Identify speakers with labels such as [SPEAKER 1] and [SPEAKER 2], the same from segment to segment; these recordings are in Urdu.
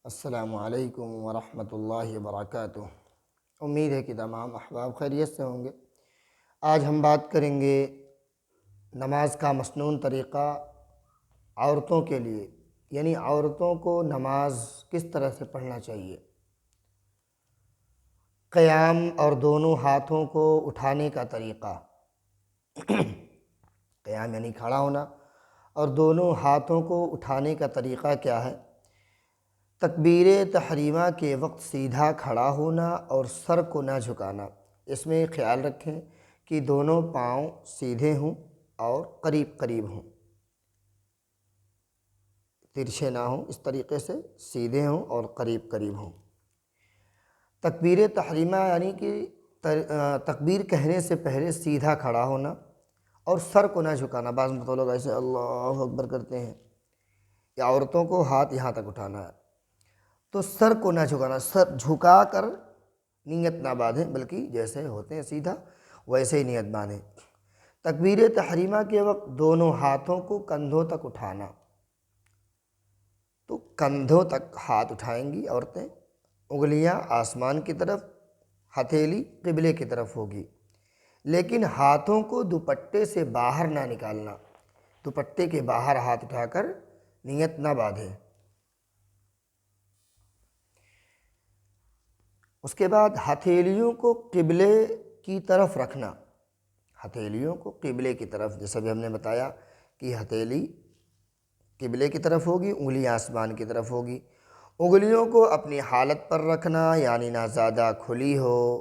[SPEAKER 1] السلام علیکم ورحمۃ اللہ وبرکاتہ۔ امید ہے کہ تمام احباب خیریت سے ہوں گے۔ آج ہم بات کریں گے نماز کا مسنون طریقہ عورتوں کے لیے، یعنی عورتوں کو نماز کس طرح سے پڑھنا چاہیے۔ قیام اور دونوں ہاتھوں کو اٹھانے کا طریقہ۔ قیام یعنی کھڑا ہونا، اور دونوں ہاتھوں کو اٹھانے کا طریقہ کیا ہے؟ تکبیر تحریمہ کے وقت سیدھا کھڑا ہونا اور سر کو نہ جھکانا۔ اس میں خیال رکھیں کہ دونوں پاؤں سیدھے ہوں اور قریب قریب ہوں، ترچھے نہ ہوں، اس طریقے سے سیدھے ہوں اور قریب قریب ہوں۔ تکبیر تحریمہ یعنی کہ تکبیر کہنے سے پہلے سیدھا کھڑا ہونا اور سر کو نہ جھکانا۔ بعض لوگ ایسے اللہ اکبر کرتے ہیں، یا عورتوں کو ہاتھ یہاں تک اٹھانا ہے، تو سر کو نہ جھکانا، سر جھکا کر نیت نہ باندھیں، بلکہ جیسے ہوتے ہیں سیدھا ویسے ہی نیت باندھیں۔ تکبیر تحریمہ کے وقت دونوں ہاتھوں کو کندھوں تک اٹھانا، تو کندھوں تک ہاتھ اٹھائیں گی عورتیں، انگلیاں آسمان کی طرف، ہتھیلی قبلے کی طرف ہوگی، لیکن ہاتھوں کو دوپٹے سے باہر نہ نکالنا، دوپٹے کے باہر ہاتھ اٹھا کر نیت نہ باندھیں۔ اس کے بعد ہتھیلیوں کو قبلے کی طرف رکھنا، ہتھیلیوں کو قبلے کی طرف، جیسا بھی ہم نے بتایا کہ ہتھیلی قبلے کی طرف ہوگی، انگلیاں آسمان کی طرف ہوگی۔ انگلیوں کو اپنی حالت پر رکھنا، یعنی نہ زیادہ کھلی ہو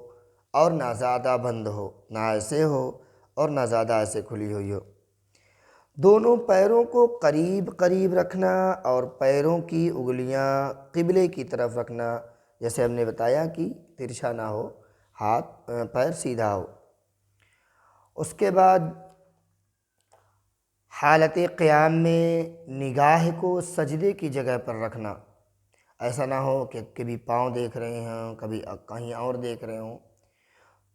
[SPEAKER 1] اور نہ زیادہ بند ہو، نہ ایسے ہو اور نہ زیادہ ایسے کھلی ہوئی ہو۔ دونوں پیروں کو قریب قریب رکھنا اور پیروں کی انگلیاں قبلے کی طرف رکھنا، جیسے ہم نے بتایا کہ ترچھا نہ ہو، ہاتھ پیر سیدھا ہو۔ اس کے بعد حالت قیام میں نگاہ کو سجدے کی جگہ پر رکھنا، ایسا نہ ہو کہ کبھی پاؤں دیکھ رہے ہوں، کبھی کہیں اور دیکھ رہے ہوں،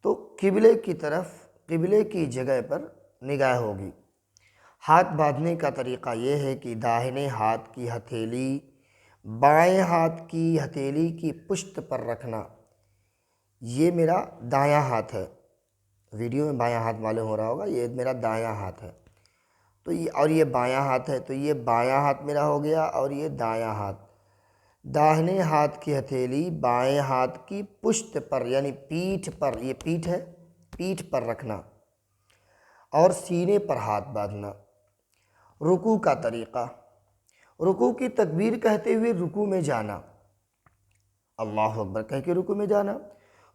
[SPEAKER 1] تو قبلے کی طرف، قبلے کی جگہ پر نگاہ ہوگی۔ ہاتھ باندھنے کا طریقہ یہ ہے کہ داہنے ہاتھ کی ہتھیلی بائیں ہاتھ کی ہتھیلی کی پشت پر رکھنا۔ یہ میرا دایاں ہاتھ ہے، ویڈیو میں بایاں ہاتھ معلوم ہو رہا ہوگا، یہ میرا دایاں ہاتھ ہے، تو یہ بایاں ہاتھ ہے، تو یہ بایاں ہاتھ میرا ہو گیا، اور یہ دایاں ہاتھ۔ داہنے ہاتھ کی ہتھیلی بائیں ہاتھ کی پشت پر، یعنی پیٹھ پر، یہ پیٹھ ہے، پیٹھ پر رکھنا اور سینے پر ہاتھ باندھنا۔ رکوع کا طریقہ۔ رکوع کی تکبیر کہتے ہوئے رکوع میں جانا، اللہ اکبر کہہ کے رکوع میں جانا۔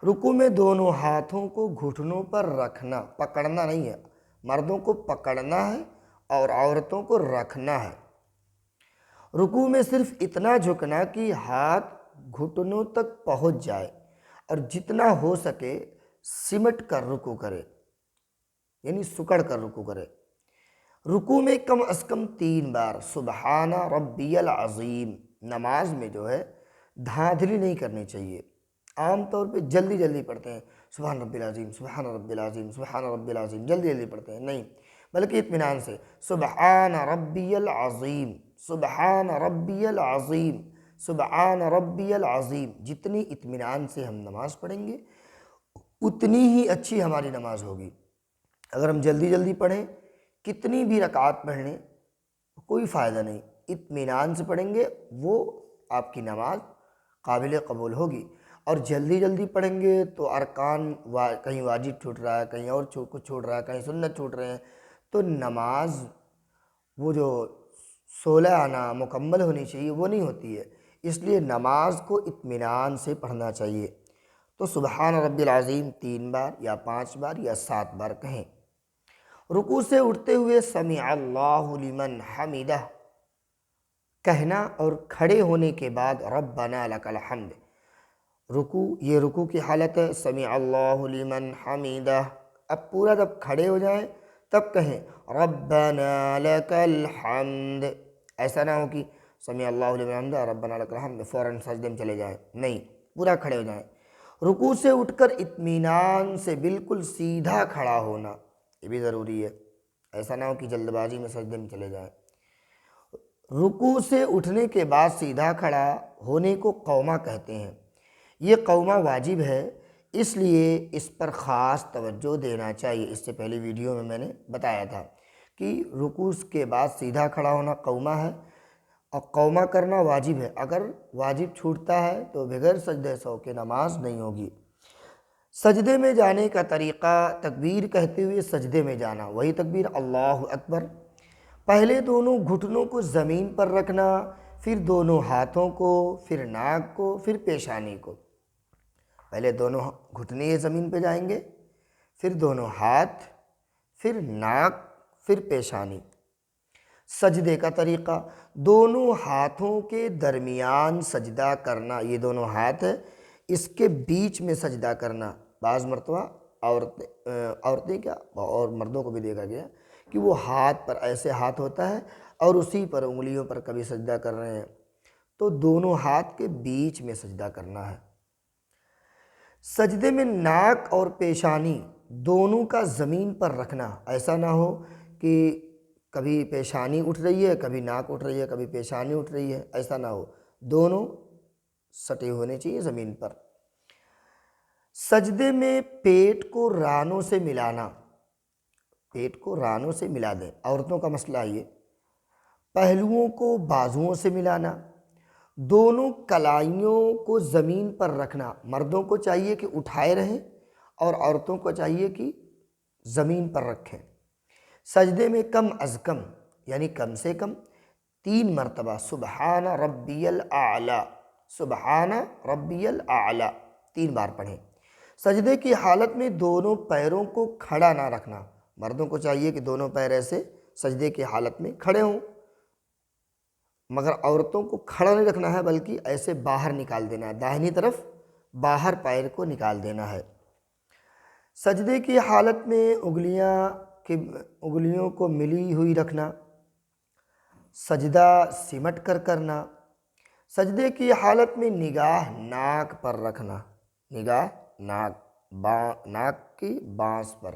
[SPEAKER 1] رکوع میں دونوں ہاتھوں کو گھٹنوں پر رکھنا، پکڑنا نہیں ہے، مردوں کو پکڑنا ہے اور عورتوں کو رکھنا ہے۔ رکوع میں صرف اتنا جھکنا کہ ہاتھ گھٹنوں تک پہنچ جائے، اور جتنا ہو سکے سمٹ کر رکوع کرے، یعنی سکڑ کر رکوع کرے۔ رکوع میں کم از کم 3 بار سبحان ربی العظیم۔ نماز میں جو ہے دھاندلی نہیں کرنی چاہیے۔ عام طور پہ جلدی جلدی پڑھتے ہیں، سبحان ربی العظیم، سبحان ربی العظیم، سبحان ربی العظیم، جلدی جلدی پڑھتے ہیں، نہیں، بلکہ اطمینان سے سبحان ربی العظیم، سبحان ربی العظیم، سبحان ربی العظیم۔ جتنی اطمینان سے ہم نماز پڑھیں گے اتنی ہی اچھی ہماری نماز ہوگی۔ اگر ہم جلدی جلدی پڑھیں، کتنی بھی رکعات پڑھ لیں، کوئی فائدہ نہیں۔ اطمینان سے پڑھیں گے، وہ آپ کی نماز قابل قبول ہوگی۔ اور جلدی جلدی پڑھیں گے تو ارکان کہیں واجب چھوٹ رہا ہے، کہیں اور کچھ چھوٹ رہا ہے، کہیں سنت چھوٹ رہے ہیں، تو نماز وہ جو 16 آنا مکمل ہونی چاہیے وہ نہیں ہوتی ہے۔ اس لیے نماز کو اطمینان سے پڑھنا چاہیے۔ تو سبحان ربی العظیم 3 بار یا 5 بار یا 7 بار کہیں۔ رکوع سے اٹھتے ہوئے سمع اللہ لمن حمدہ کہنا، اور کھڑے ہونے کے بعد ربنا لک الحمد۔ یہ رکوع کی حالت ہے، سمع اللہ لمن حمدہ۔ اب پورا جب کھڑے ہو جائیں تب کہیں ربنا لک الحمد۔ ایسا نہ ہو کہ سمع اللہ لمن حمدہ ربنا لک الحمد فوراً سجدے میں چلے جائیں، نہیں، پورا کھڑے ہو جائیں۔ رکوع سے اٹھ کر اطمینان سے بالکل سیدھا کھڑا ہونا، یہ بھی ضروری ہے، ایسا نہ ہو کہ جلد بازی میں سجدے میں چلے جائیں۔ رکوع سے اٹھنے کے بعد سیدھا کھڑا ہونے کو قوما کہتے ہیں۔ یہ قوما واجب ہے، اس لیے اس پر خاص توجہ دینا چاہیے۔ اس سے پہلی ویڈیو میں نے بتایا تھا کہ رکوع کے بعد سیدھا کھڑا ہونا قوما ہے اور قوما کرنا واجب ہے۔ اگر واجب چھوٹتا ہے تو بغیر سجدہ سہو کے نماز نہیں ہوگی۔ سجدے میں جانے کا طریقہ تکبیر کہتے ہوئے سجدے میں جانا، وہی تکبیر اللہ اکبر۔ پہلے دونوں گھٹنوں کو زمین پر رکھنا، پھر دونوں ہاتھوں کو، پھر ناک کو، پھر پیشانی کو۔ پہلے دونوں گھٹنے زمین پہ جائیں گے، پھر دونوں ہاتھ، پھر ناک، پھر پیشانی۔ سجدے کا طریقہ دونوں ہاتھوں کے درمیان سجدہ کرنا، یہ دونوں ہاتھ ہے اس کے بیچ میں سجدہ کرنا۔ بعض مرتبہ عورتیں کیا اور مردوں کو بھی دیکھا گیا کہ وہ ہاتھ پر ایسے ہاتھ ہوتا ہے اور اسی پر انگلیوں پر کبھی سجدہ کر رہے ہیں، تو دونوں ہاتھ کے بیچ میں سجدہ کرنا ہے۔ سجدے میں ناک اور پیشانی دونوں کا زمین پر رکھنا، ایسا نہ ہو کہ کبھی پیشانی اٹھ رہی ہے، کبھی ناک اٹھ رہی ہے، کبھی پیشانی اٹھ رہی ہے، ایسا نہ ہو، دونوں سٹے ہونے چاہیے زمین پر۔ سجدے میں پیٹ کو رانوں سے ملانا، پیٹ کو رانوں سے ملا دیں، عورتوں کا مسئلہ یہ۔ پہلوؤں کو بازوؤں سے ملانا، دونوں کلائیوں کو زمین پر رکھنا، مردوں کو چاہیے کہ اٹھائے رہیں اور عورتوں کو چاہیے کہ زمین پر رکھیں۔ سجدے میں کم از کم یعنی کم سے کم 3 مرتبہ سبحان ربی الاعلی، سبحان ربی الاعلی 3 بار پڑھیں۔ سجدے کی حالت میں دونوں پیروں کو کھڑا نہ رکھنا، مردوں کو چاہیے کہ دونوں پیر ایسے سجدے کی حالت میں کھڑے ہوں، مگر عورتوں کو کھڑا نہیں رکھنا ہے بلکہ ایسے باہر نکال دینا ہے، داہنی طرف باہر پیر کو نکال دینا ہے۔ سجدے کی حالت میں انگلیوں کو ملی ہوئی رکھنا، سجدہ سمٹ کر کرنا۔ سجدے کی حالت میں نگاہ ناک پر رکھنا، نگاہ ناک کی بانس پر۔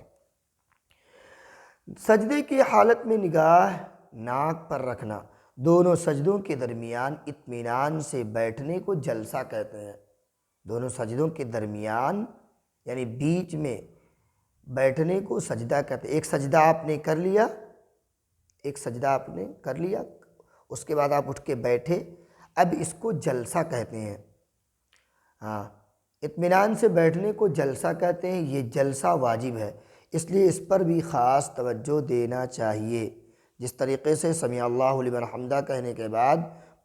[SPEAKER 1] سجدے کی حالت میں نگاہ ناک پر رکھنا، دونوں سجدوں کے درمیان اطمینان سے بیٹھنے کو جلسہ کہتے ہیں۔ دونوں سجدوں کے درمیان یعنی بیچ میں بیٹھنے کو سجدہ کہتے ہیں۔ ایک سجدہ آپ نے کر لیا، اس کے بعد آپ اٹھ کے بیٹھے، اب اس کو جلسہ کہتے ہیں۔ اطمینان سے بیٹھنے کو جلسہ کہتے ہیں، یہ جلسہ واجب ہے، اس لیے اس پر بھی خاص توجہ دینا چاہیے۔ جس طریقے سے سمیع اللہ لمن حمدہ کہنے کے بعد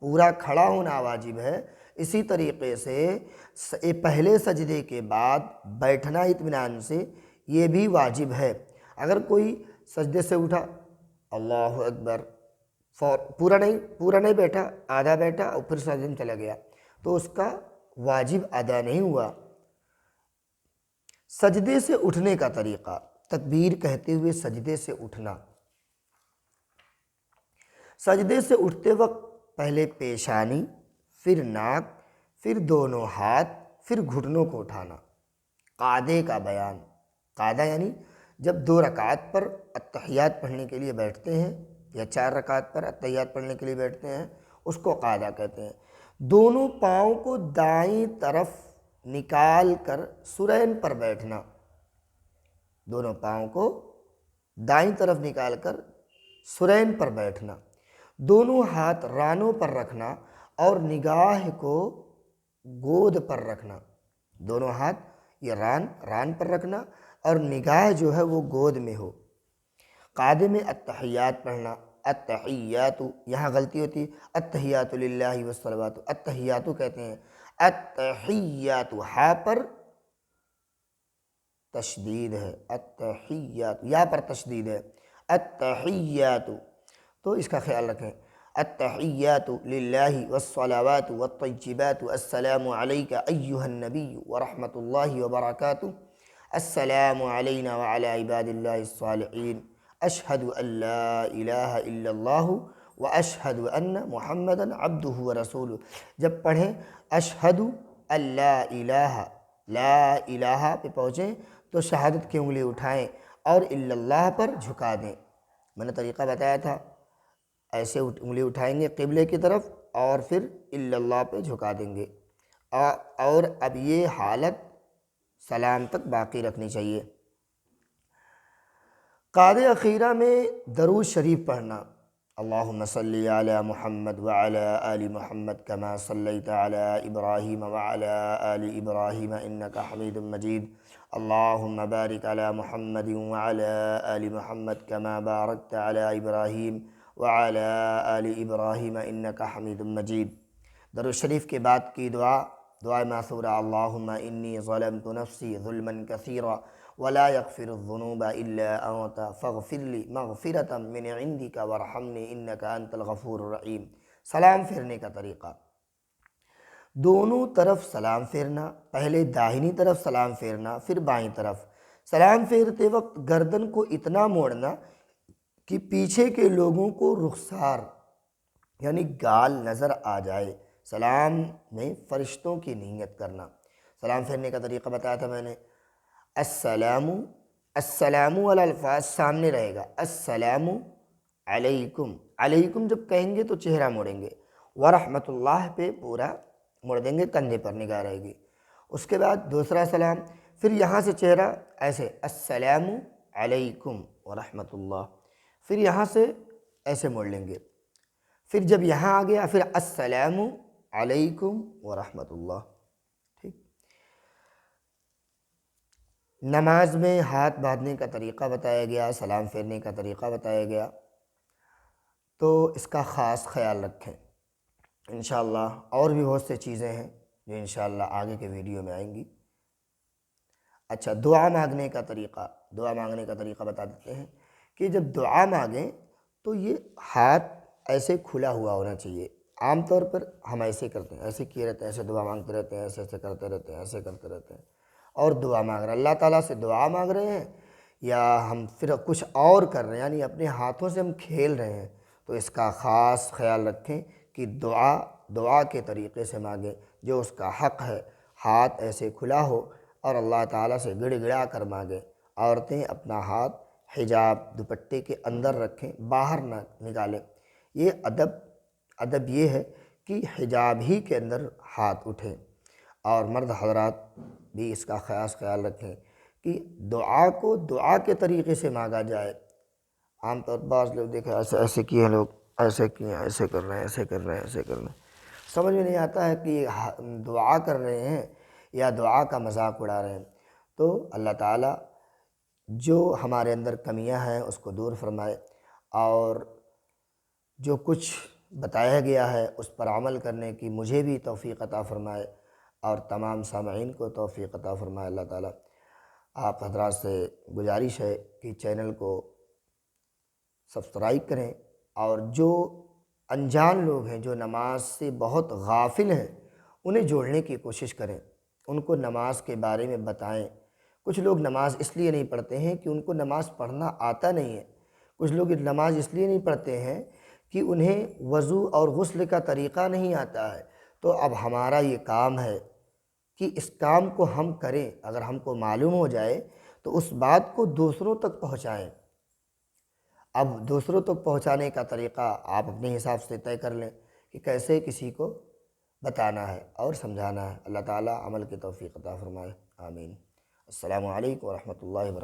[SPEAKER 1] پورا کھڑا ہونا واجب ہے، اسی طریقے سے پہلے سجدے کے بعد بیٹھنا اطمینان سے یہ بھی واجب ہے۔ اگر کوئی سجدے سے اٹھا اللہ اکبر پورا نہیں بیٹھا، آدھا بیٹھا اور پھر سجدے میں چلا گیا تو اس کا واجب ادا نہیں ہوا۔ سجدے سے اٹھنے کا طریقہ تکبیر کہتے ہوئے سجدے سے اٹھنا۔ سجدے سے اٹھتے وقت پہلے پیشانی، پھر ناک، پھر دونوں ہاتھ، پھر گھٹنوں کو اٹھانا۔ قعدے کا بیان، قعدہ یعنی جب 2 رکعت پر اتحیات پڑھنے کے لیے بیٹھتے ہیں یا 4 رکعت پر اتحیات پڑھنے کے لیے بیٹھتے ہیں، اس کو قعدہ کہتے ہیں۔ دونوں پاؤں کو دائیں طرف نکال کر سرین پر بیٹھنا، دونوں پاؤں کو دائیں طرف نکال کر سرین پر بیٹھنا۔ دونوں ہاتھ رانوں پر رکھنا اور نگاہ کو گود پر رکھنا، دونوں ہاتھ یہ ران پر رکھنا اور نگاہ جو ہے وہ گود میں ہو۔ قعدے میں اتحیات پڑھنا، اتحیات یہاں غلطی ہوتی ہے، اتحیات للہ والصلوات، اتحیات کہتے ہیں، اتحیات ہا پر تشدید ہے، اتحیات یا پر تشدید ہے، اتحیات، تو اس کا خیال رکھیں۔ التحیات للہ والصلوات والطیبات السلام علیک ایہا النبی ورحمۃ اللہ وبرکاتہ، السلام علینا وعلی عباد اللہ الصالحین، اشہد ان لا الہ الا اللہ واشہد ان محمدا عبدہ ورسولہ۔ جب پڑھیں اشہد ان لا الہ، لا الہ پہ پہنچیں تو شہادت کی انگلی اٹھائیں اور الا اللہ پر جھکا دیں۔ میں نے طریقہ بتایا تھا، ایسے انگلی اٹھائیں گے قبلے کی طرف اور پھر الا اللہ پہ جھکا دیں گے، اور اب یہ حالت سلام تک باقی رکھنی چاہیے۔ قعدے اخیرہ میں درود شریف پڑھنا، اللہم صلی علی محمد وعلی آل محمد کما صلیت علی ابراہیم وعلی آل ابراہیم انک حمید مجید، اللہم بارک علی محمد وعلی آل محمد کما بارکت علی ابراہیم وعلی آل ابراہیم انک حمید مجید۔ درود شریف کے بعد کی دعا ماثورہ، اللہم انی ظلمت نفسی ظلما کثیرا ولا یغفر الذنوب الا انت فاغفر لی مغفرۃ من عندک وارحمنی انک انت الغفور الرحیم۔ سلام پھیرنے کا طریقہ، دونوں طرف سلام پھیرنا، پہلے داہنی طرف سلام پھیرنا پھر بائیں طرف۔ سلام پھیرتے وقت گردن کو اتنا موڑنا کہ پیچھے کے لوگوں کو رخسار یعنی گال نظر آ جائے۔ سلام میں فرشتوں کی نیت کرنا۔ سلام پھیرنے کا طریقہ بتایا تھا میں نے، السلام والا الفاظ سامنے رہے گا، السلام علیکم، علیکم جب کہیں گے تو چہرہ موڑیں گے، ورحمۃ اللہ پہ پورا موڑ دیں گے، کندھے پر نگاہ رہے گی۔ اس کے بعد دوسرا سلام، پھر یہاں سے چہرہ ایسے، السلام علیکم ورحمۃ اللہ، پھر یہاں سے ایسے موڑ لیں گے، پھر جب یہاں آ گیا پھر السلام علیکم ورحمۃ اللہ۔ ٹھیک، نماز میں ہاتھ باندھنے کا طریقہ بتایا گیا، سلام پھیرنے کا طریقہ بتایا گیا، تو اس کا خاص خیال رکھیں۔ انشاءاللہ اور بھی بہت سے چیزیں ہیں جو انشاءاللہ آگے کے ویڈیو میں آئیں گی۔ اچھا، دعا مانگنے کا طریقہ بتا دیتے ہیں کہ جب دعا مانگیں تو یہ ہاتھ ایسے کھلا ہوا ہونا چاہیے۔ عام طور پر ہم ایسے کرتے ہیں، ایسے کیے رہتے ہیں، ایسے دعا مانگتے رہتے ہیں، ایسے کرتے رہتے ہیں، ایسے کرتے رہتے ہیں، اور دعا مانگ رہے ہیں، اللہ تعالیٰ سے دعا مانگ رہے ہیں یا ہم پھر کچھ اور کر رہے ہیں، یعنی اپنے ہاتھوں سے ہم کھیل رہے ہیں۔ تو اس کا خاص خیال رکھیں کہ دعا کے طریقے سے مانگیں، جو اس کا حق ہے، ہاتھ ایسے کھلا ہو اور اللہ تعالیٰ سے گڑ گڑا کر مانگیں۔ عورتیں اپنا ہاتھ حجاب دوپٹے کے اندر رکھیں، باہر نہ نکالیں۔ یہ ادب یہ ہے کہ حجاب ہی کے اندر ہاتھ اٹھیں، اور مرد حضرات بھی اس کا خاص خیال رکھیں کہ دعا کو دعا کے طریقے سے مانگا جائے۔ عام طور پر بعض لوگ دیکھیں ایسے کیے ہیں، لوگ ایسے کیے ہیں، ایسے کر رہے ہیں، ایسے کر رہے ہیں، ایسے کر رہے ہیں، سمجھ میں نہیں آتا ہے کہ دعا کر رہے ہیں یا دعا کا مذاق اڑا رہے ہیں۔ تو اللہ تعالیٰ جو ہمارے اندر کمیاں ہیں اس کو دور فرمائے، اور جو کچھ بتایا گیا ہے اس پر عمل کرنے کی مجھے بھی توفیق عطا فرمائے، اور تمام سامعین کو توفیق عطا فرمائے اللہ تعالیٰ۔ آپ حضرات سے گزارش ہے کہ چینل کو سبسکرائب کریں، اور جو انجان لوگ ہیں جو نماز سے بہت غافل ہیں انہیں جوڑنے کی کوشش کریں، ان کو نماز کے بارے میں بتائیں۔ کچھ لوگ نماز اس لیے نہیں پڑھتے ہیں کہ ان کو نماز پڑھنا آتا نہیں ہے، کچھ لوگ نماز اس لیے نہیں پڑھتے ہیں کہ انہیں وضو اور غسل کا طریقہ نہیں آتا ہے۔ تو اب ہمارا یہ کام ہے کہ اس کام کو ہم کریں، اگر ہم کو معلوم ہو جائے تو اس بات کو دوسروں تک پہنچائیں۔ اب دوسروں تک پہنچانے کا طریقہ آپ اپنے حساب سے طے کر لیں کہ کیسے کسی کو بتانا ہے اور سمجھانا ہے۔ اللہ تعالیٰ عمل کی توفیق عطا فرمائے، آمین۔ السلام علیکم ورحمۃ اللہ وبرکاتہ۔